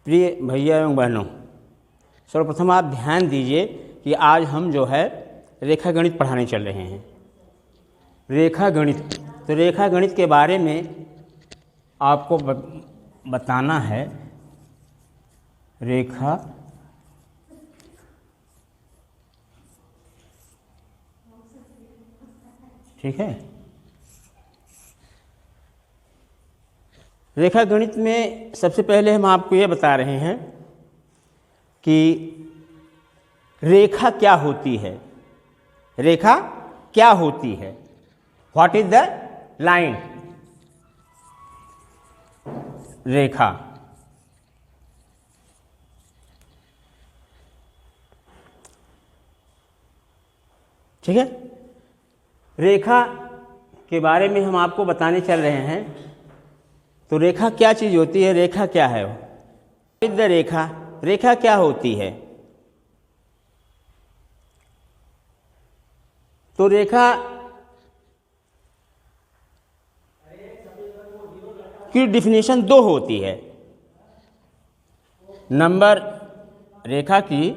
प्रिय भैया एवं बहनों, सर्वप्रथम आप ध्यान दीजिए कि आज हम जो है रेखा गणित पढ़ाने चल रहे हैं। रेखा गणित, तो रेखा गणित के बारे में आपको बताना है। रेखा ठीक है। रेखा गणित में सबसे पहले हम आपको ये बता रहे हैं कि रेखा क्या होती है। रेखा क्या होती है? What is the line? रेखा ठीक है। रेखा के बारे में हम आपको बताने चल रहे हैं। तो रेखा क्या चीज होती है? रेखा क्या है? द रेखा, रेखा क्या होती है? तो रेखा की डिफिनेशन दो होती है। नंबर, रेखा की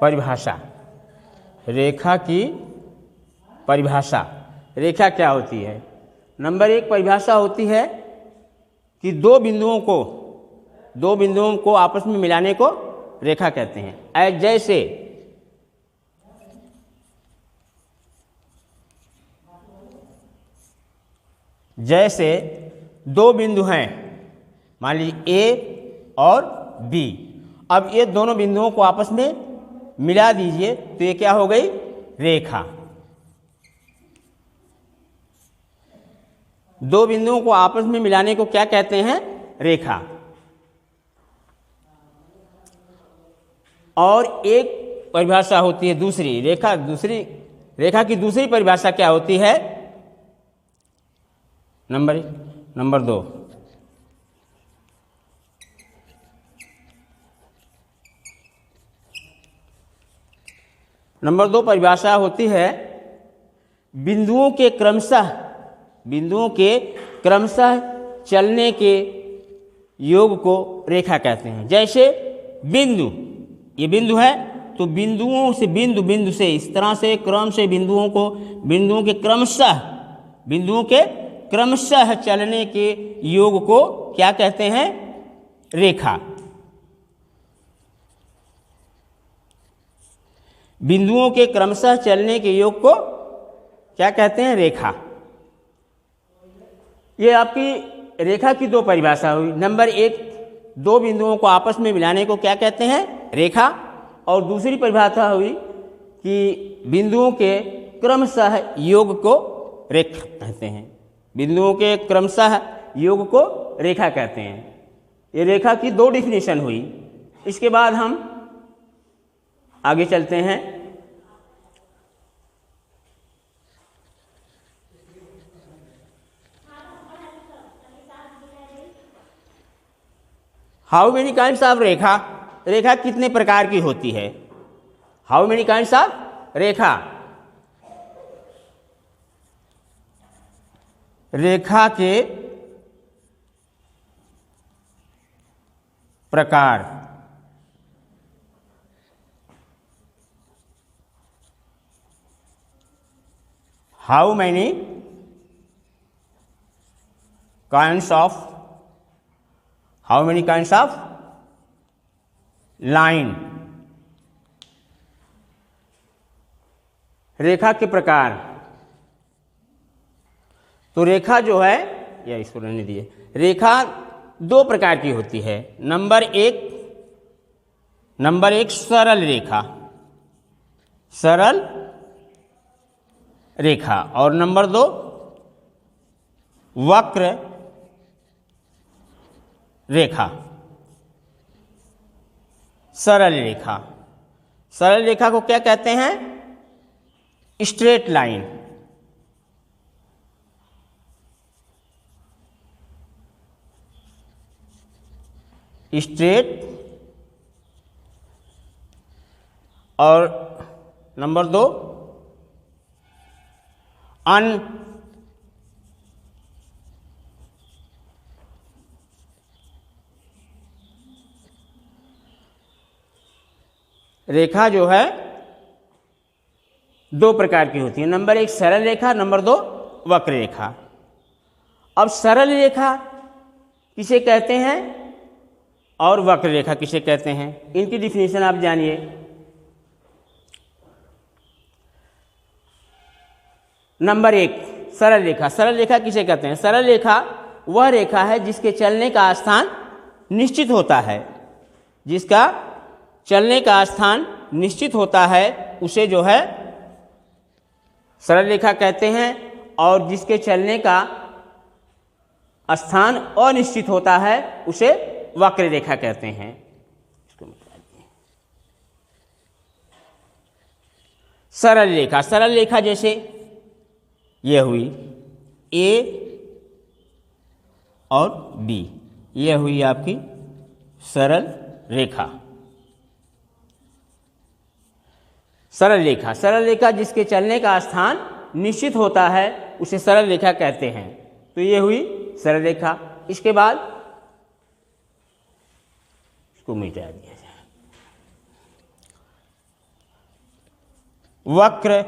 परिभाषा। रेखा की परिभाषा। रेखा क्या होती है? नंबर एक परिभाषा होती है कि दो बिंदुओं को आपस में मिलाने को रेखा कहते हैं। जैसे दो बिंदु हैं, मान लीजिए ए और बी। अब ये दोनों बिंदुओं को आपस में मिला दीजिए तो ये क्या हो गई? रेखा। दो बिंदुओं को आपस में मिलाने को क्या कहते हैं? रेखा। और एक परिभाषा होती है दूसरी रेखा की दूसरी परिभाषा क्या होती है? नंबर दो। नंबर दो परिभाषा होती है बिंदुओं के क्रमशः चलने के योग को रेखा कहते हैं। जैसे ये बिंदु है तो बिंदु से इस तरह से क्रम से बिंदुओं के क्रमशः चलने के योग को क्या कहते हैं? रेखा। बिंदुओं के क्रमशः चलने के योग को क्या कहते हैं? रेखा। ये आपकी रेखा की दो परिभाषा हुई। नंबर एक, दो बिंदुओं को आपस में मिलाने को क्या कहते हैं? रेखा। और दूसरी परिभाषा हुई कि बिंदुओं के क्रमशः योग को रेखा कहते हैं। बिंदुओं के क्रमशः योग को रेखा कहते हैं। ये रेखा की दो डिफिनेशन हुई। इसके बाद हम आगे चलते हैं। हाउ मेनी काइंड्स ऑफ रेखा? रेखा कितने प्रकार की होती है? हाउ मेनी काइंड्स ऑफ रेखा? रेखा के प्रकार। How many kinds of line? रेखा के प्रकार। तो रेखा जो है, या इसको रहने दिए, रेखा दो प्रकार की होती है। नंबर एक सरल रेखा और नंबर दो वक्र रेखा। सरल रेखा को क्या कहते हैं? Straight line. और नंबर 2 अन रेखा जो है 2 प्रकार की होती है। नंबर 1 सरल रेखा, नंबर 2 वक्र रेखा। अब सरल रेखा किसे कहते हैं और वक्र रेखा किसे कहते हैं, इनकी डिफिनीशन आप जानिए। नंबर 1 सरल रेखा। सरल रेखा किसे कहते हैं? सरल रेखा वह रेखा है जिसके चलने का स्थान निश्चित होता है। जिसका चलने का स्थान निश्चित होता है उसे जो है सरल रेखा कहते हैं, और जिसके चलने का स्थान अनिश्चित होता है उसे वक्र रेखा कहते हैं। इसको मिटा दिए। सरल रेखा, सरल रेखा जैसे ये हुई ए और बी, ये हुई आपकी सरल रेखा। सरल रेखा, सरल रेखा जिसके चलने का स्थान निश्चित होता है उसे सरल रेखा कहते हैं। तो ये हुई सरल रेखा। इसके बाद इसको मिटा दिया जाए। वक्र,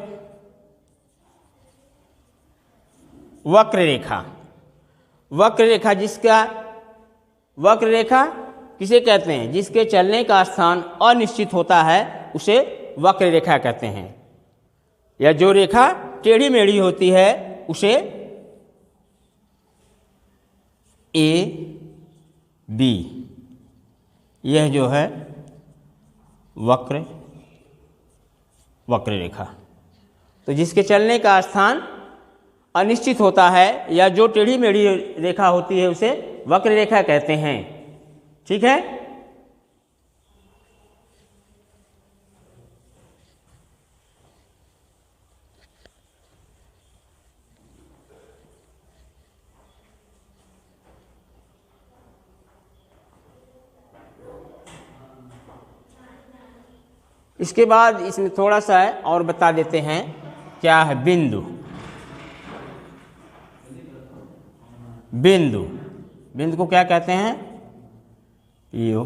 वक्र रेखा। वक्र रेखा वक्र रेखा किसे कहते हैं? जिसके चलने का स्थान अनिश्चित होता है उसे वक्र रेखा कहते हैं। या जो रेखा टेढ़ी मेढ़ी होती है उसे ए बी, यह जो है वक्र रेखा। तो जिसके चलने का स्थान अनिश्चित होता है या जो टेढ़ी मेढ़ी रेखा होती है उसे वक्र रेखा कहते हैं। ठीक है। इसके बाद इसमें थोड़ा सा है और बता देते हैं क्या है बिंदु। बिंदु, बिंदु को क्या कहते हैं? यो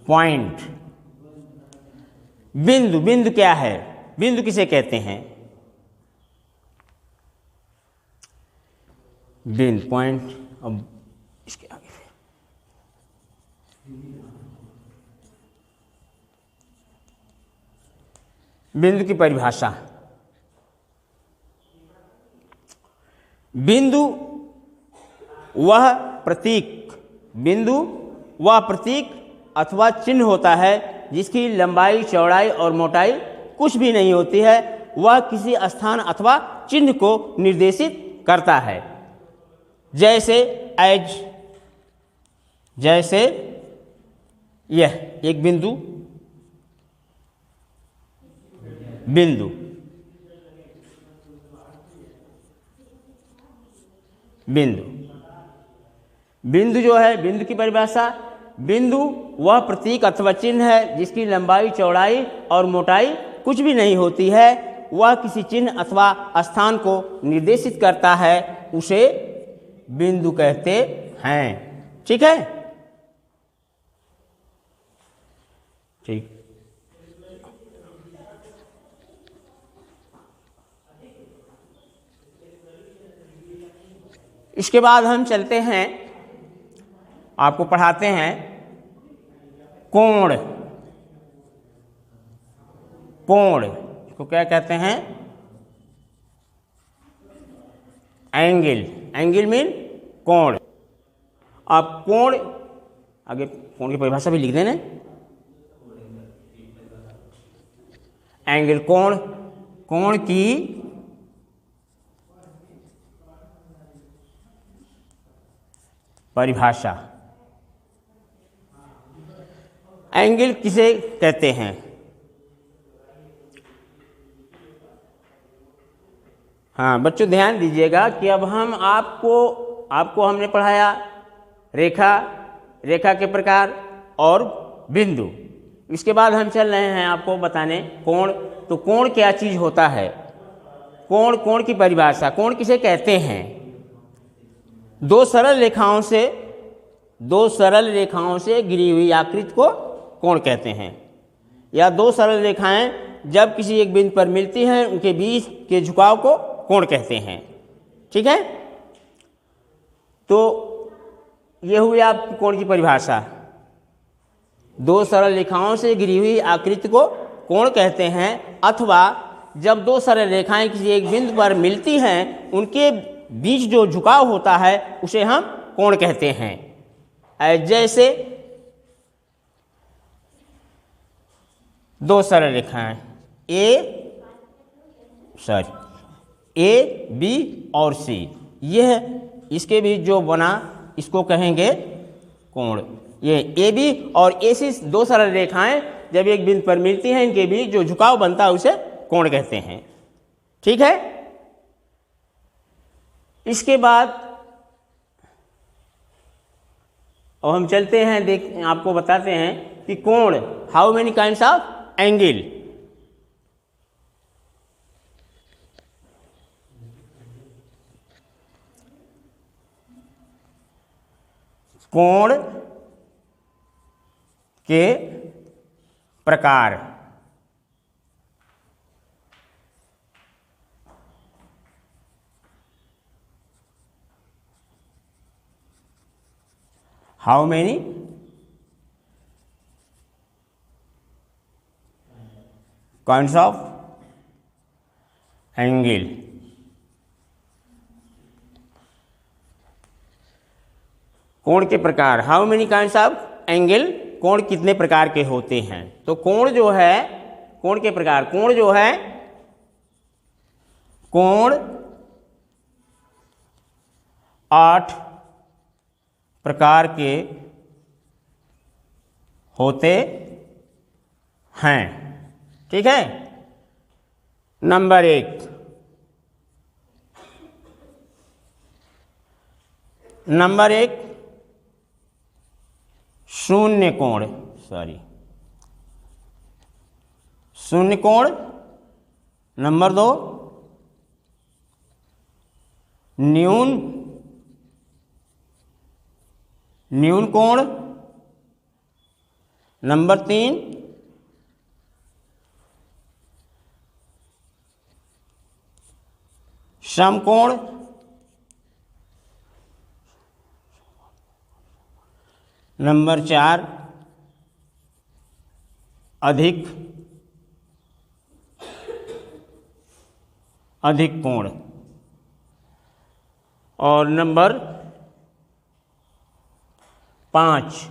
पॉइंट। बिंदु, बिंदु क्या है? बिंदु किसे कहते हैं? बिंदु पॉइंट। अब इसके आगे बिंदु की परिभाषा। बिंदु वह प्रतीक, बिंदु वह प्रतीक अथवा चिन्ह होता है जिसकी लंबाई, चौड़ाई और मोटाई कुछ भी नहीं होती है। वह किसी स्थान अथवा चिन्ह को निर्देशित करता है। जैसे जैसे यह एक बिंदु, बिंदु बिंदु बिंदु जो है, बिंदु की परिभाषा, बिंदु वह प्रतीक अथवा चिन्ह है जिसकी लंबाई, चौड़ाई और मोटाई कुछ भी नहीं होती है। वह किसी चिन्ह अथवा स्थान को निर्देशित करता है, उसे बिंदु कहते हैं। ठीक है। ठीक। इसके बाद हम चलते हैं, आपको पढ़ाते हैं कोण। कोण इसको क्या कहते हैं? एंगल। एंगल मीन कोण। आप कोण, आगे कोण की परिभाषा भी लिख देना। एंगल, कोण, कोण की परिभाषा। एंगल किसे कहते हैं? हाँ बच्चों ध्यान दीजिएगा कि अब हम आपको हमने पढ़ाया रेखा, रेखा के प्रकार और बिंदु। इसके बाद हम चल रहे हैं आपको बताने कोण। तो कोण क्या चीज़ होता है, कोण की परिभाषा, कोण किसे कहते हैं? दो सरल रेखाओं से घिरी हुई आकृति को कोण कहते हैं। या दो सरल रेखाएं जब किसी एक बिंदु पर मिलती हैं उनके बीच के झुकाव को कोण कहते हैं। ठीक है, तो ये हुई आपकी कोण की परिभाषा। दो सरल रेखाओं से घिरी हुई आकृति को कोण कहते हैं, अथवा जब दो सरल रेखाएं किसी एक बिंदु पर मिलती हैं उनके बीच जो झुकाव होता है उसे हम कोण कहते हैं। जैसे दो सरल रेखाएं ए बी और सी, यह इसके बीच जो बना इसको कहेंगे कोण। ये ए बी और ए सी दो सरल रेखाएं जब एक बिंदु पर मिलती हैं इनके बीच जो झुकाव बनता है उसे कोण कहते हैं। ठीक है, इसके बाद और हम चलते हैं, आपको बताते हैं कि कोण, how many kinds of angle. कोण के प्रकार। How many kinds of angle. कोण के प्रकार, how many kinds of angle, कोण कितने प्रकार के होते हैं। तो कोण जो है, कोण के प्रकार, कोण जो है, कोण 8 प्रकार के होते हैं। ठीक है, नंबर 1, शून्य कोण, शून्य कोण। नंबर 2, न्यून कोण। नंबर 3, समकोण। नंबर 4, अधिक कोण। और नंबर 5,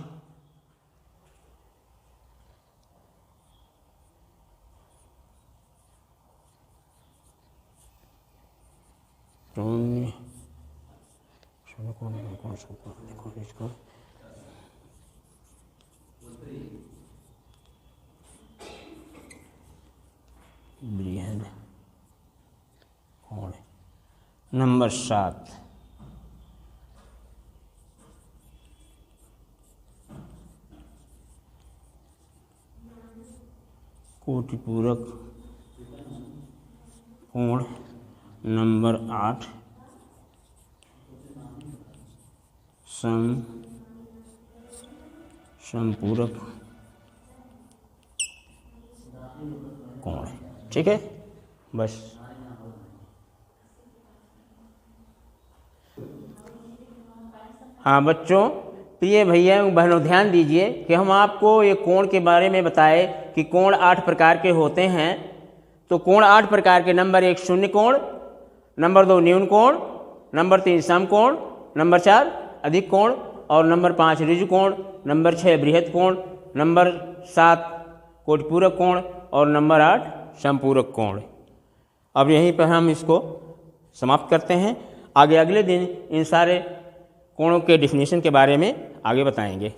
बृहद कोण। नंबर 7, कोटिपूरक कोण। नंबर 8, समपूरक कोण। ठीक है, बस। हाँ बच्चों, प्रिय भैया बहनों, ध्यान दीजिए कि हम आपको ये कोण के बारे में बताए कि कोण 8 प्रकार के होते हैं। तो कोण 8 प्रकार के, नंबर 1 शून्य कोण, नंबर 2 न्यून कोण, नंबर 3 समकोण, नंबर 4 अधिक कोण, और नंबर 5 ऋजु कोण, नंबर 6 बृहद कोण, नंबर 7 कोटिपूरक कोण, और नंबर 8 समपूरक कोण। अब यहीं पर हम इसको समाप्त करते हैं। आगे अगले दिन इन सारे कोणों के डेफिनेशन के बारे में आगे बताएंगे।